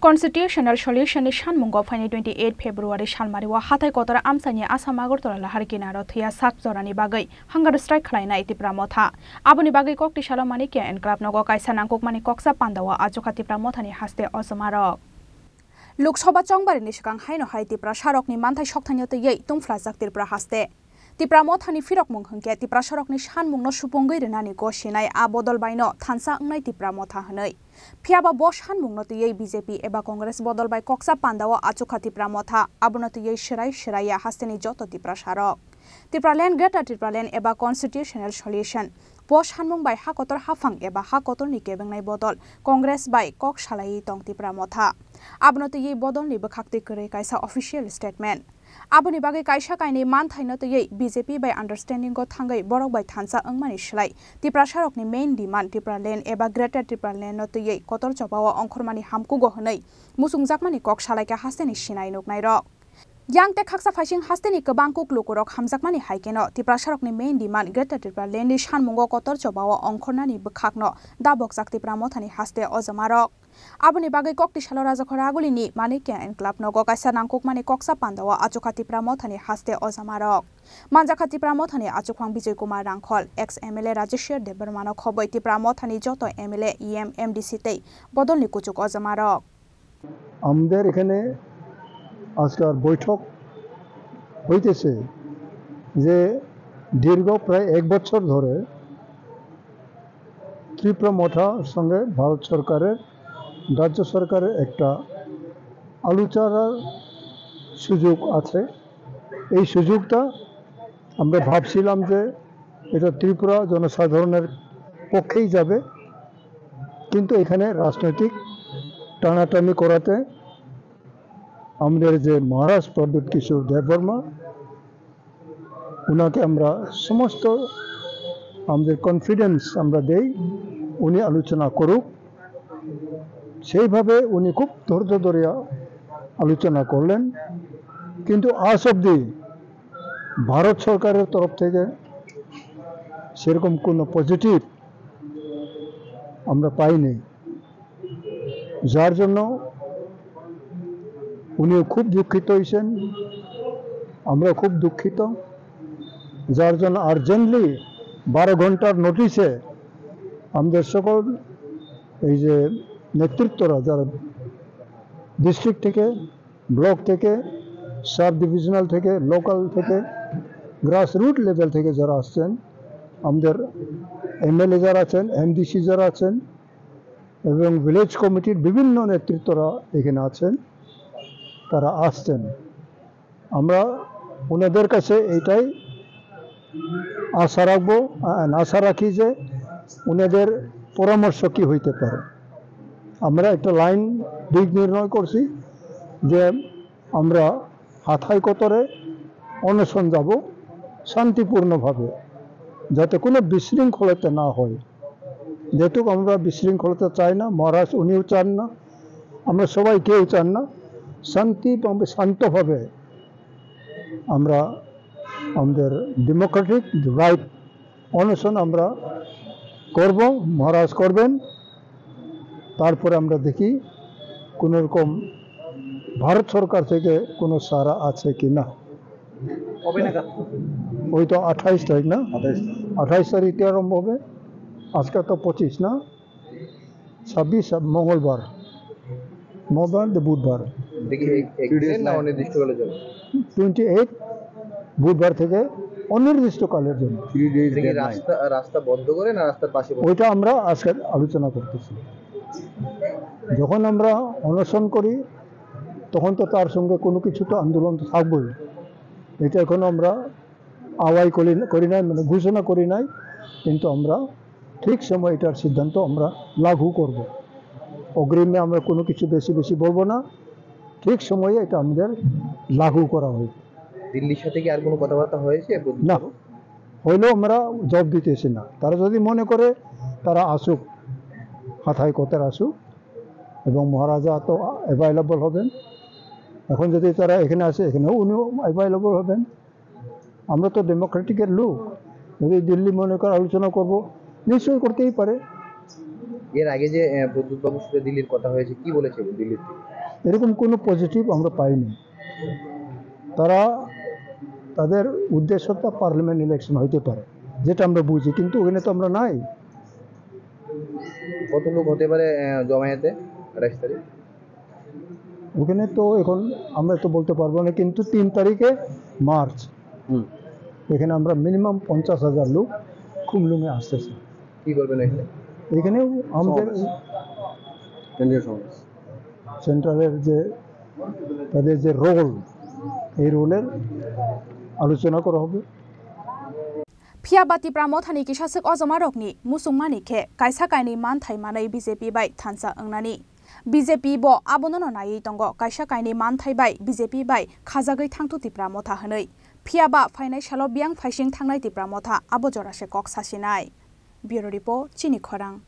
Constitutional Solution Shanmungo Fani 28 February Shalmariwa Hatai Kotora Amsani Asamagortora Harkina Rothia Sakzorani Bagai Hunger Strike Klaina Itipra Motha Abuni Bagai Kokti Shalomaniki and Club Nogo Kaisanang Kokmani Koksa Pandawa Ajokati Pramotani Haste Osamaro Luk Soba Chongbar Nishkang Haino Haiti Prasharok ni Mantai Shoktanyote Ye Tumfrazak Tirpra Haste Tipra Mothani Firok Munghangke Tipra Sharok ni Shanmung no Shupongoi Renani Goshinai Abodol Baino Tansa Ngai Tipra Motha Hanoi Piaba Bosch Hanmung no Tiye BJP Eba Congress Bodol by Koksa Pandawa Achuka Tipra Motha Abuno Tiye Shiraya Hasteni Joto Tipra Sharok Tipra Len Greta Tipra Len Eba Constitutional Solution Bosch Hanmung by Hakotor Hafang Eba Hakotor ni Kebengnai Bodol Congress by Kok Shalai Tong Tipra Motha Abuno Tiye Bodol ni Bakhakti Kure Kaisa official statement Abuni Bagai Kaisha Kaini Manthai no Tiye BJP by understanding go Thangai Borok by Thansa Angmani Shlai Tipra Sharok ni main demand Tipra Len Eba Greater Tipra Len no Tiye Kotor Chopawa Ongkhormani Hamku go Hanai Musung Jakmani Kok Shalai ka Hasteni Shinai Noknai Rok Yang te khaksa phasing hasteni kabangkuk lukurok hamjakmani haikeno Tipra Sharok ni main demand Greater Tipra Len ni Shanmungo Kotor Chopawa Ongkhornani bkhakno dabok jak Tipra Mothani haste ojamarok Abuni Bagai Kokti Shalora Zakhoragulini Manikia and Club Nogo Kaisa Nangkuk Mani Koksa Pandawa Achukati Pramothani Haste Ozamarok Manjakati Pramothani Achukwang Bijay Kumar Rangkhol ex MLA Rajeshwar Debarmano Khoboi Pramothani Joto MLA EM MDC Tei Bodolni Kuchuk Ozamarok আমাদের এখানে আজকাল বৈঠক হইতেছে যে দীর্ঘ প্রায় এক বছর ধরে ত্রিপুরা মোথার সঙ্গে ভারত সরকারের রাজ্য সরকারের একটা আলোচনার সুযোগ আছে এই সুযোগটা আমরা ভাবছিলাম যে এটা ত্রিপুরা জনসাধারণের পক্ষেই যাবে কিন্তু এখানে রাজনৈতিক টানাটানি করাতে আমাদের যে মহারাজ প্রদ্যুৎ কিশোর দেববর্মা উনাকে আমরা সমস্ত আমাদের কনফিডেন্স আমরা দেই উনি আলোচনা করুক সেইভাবে উনি খুব ধৈর্য ধরে আলোচনা করলেন কিন্তু আজ অবধি ভারত সরকারের তরফ থেকে সেরকম কোনো পজিটিভ আমরা পাইনি যার জন্য উনি খুব দুঃখিত হয়েছেন আমরা খুব দুঃখিত যার জন্য আর্জেন্টলি 12 ঘন্টার নোটিশে আমাদের সকল এই যে নেতৃত্বরা যারা ডিস্ট্রিক্ট থেকে ব্লক থেকে সাব ডিভিশনাল থেকে লোকাল থেকে গ্রাসরুট লেভেল থেকে যারা আসছেন আমাদের এমএলএ যারা আছেন এমডিসি যারা আছেন এবং ভিলেজ কমিটির বিভিন্ন নেতৃত্বরা এখানে আছেন তারা আসছেন আমরা ওনাদের কাছে এইটাই আশা রাখি যে ওনাদের পরামর্শ কি হইতে পারে আমরা একটা লাইন দিক নির্ণয় করছি যে আমরা হাথাই কোতরে অনশন যাব শান্তিপূর্ণভাবে যাতে কোনো বিশৃঙ্খলতা না হয় যেহেতু আমরা বিশৃঙ্খলতা চাই না মহারাজ উনিও চান না আমরা সবাই কেউ চান না শান্তভাবে আমরা আমাদের ডেমোক্রেটিক রাইট অনশন আমরা করব মহারাজ করবেন তারপরে আমরা দেখি কোন রকম ভারত সরকার থেকে কোনো সারা আছে কিনা ওই তো 28 তারিখ না 28 তারিখে আরম্ভ হবে আজকে তো 25 না 26 মঙ্গলবার বুধবার দেখি এক্সটেন্ড না অনির্দিষ্ট কালের জন্য 28 বুধবার থেকে অনির্দিষ্ট কালের জন্য 3 ডেজ রাস্তা বন্ধ করে না রাস্তার পাশে ওইটা আমরা আজকে আলোচনা করতেছি যখন আমরা অনশন করি তখন তো তার সঙ্গে কোনো কিছু তো আন্দোলন তো থাকবেই এটা এখন আমরা আওয়াজ করি নাই মানে ঘোষণা করি নাই কিন্তু আমরা ঠিক সময় এটার সিদ্ধান্ত আমরা লাগু করব অগ্রিমে আমরা কোনো কিছু বেশি বলবো না ঠিক সময়ে এটা আমাদের লাগু করা হবে দিল্লির সাথে কি আর কোনো কথাবার্তা হয়েছে না হইলেও আমরা জবাব দিতেছি না তারা যদি মনে করে তারা আসুক হাথায় কোতার আসুক এবং মহারাজা তো অ্যাভেলেবল হবেন এখন যদি তারা এখানে আসে এখানেও উনিও অ্যাভেলেবল হবেন আমরা তো ডেমোক্রেটিকের লোক যদি দিল্লি মনে করে আলোচনা করব নিশ্চয়ই করতেই পারে এর আগে যে প্রদ্যুৎ বাবুর সাথে দিল্লির কথা হয়েছে, কি বলেছে দিল্লির থেকে? এরকম কোনো পজিটিভ আমরা পাইনি। তারা তাদের উদ্দেশ্যটা পার্লামেন্ট ইলেকশন হইতে পারে, যেটা আমরা বুঝি, কিন্তু ওখানে তো আমরা নাই। কত লোক হতে পারে জমায়েতে 28 তারিখ? ওখানে তো এখন আমরা তো বলতে পারবো না, কিন্তু 3 তারিখে মার্চ এখানে আমরা মিনিমাম 50,000 লোক খুমলুঙে আসতেছে। কি করবেন এখানে? এখানেও আমাদের কেন্দ্রীয় সমাবেশ, সেন্ট্রালের যে তাদের যে রোল, এই রোলের আলোচনা করা হবে। Phiabati Pramothani Kishasik Ozomarokni, Musumani Ke, Kaisa Kaini Mantai Manai BJP by Tansa Angnani. BJP bo Abonono Nai Tongo, Kaisa Kaini Mantai by BJP by Kazagay Tangtu Tipramotha Hanoi. Phiaba Financial Biang Fishing Tangai Tipramotha, Abojorashe Kok Sasinai. Bureau Report, Chini Korang.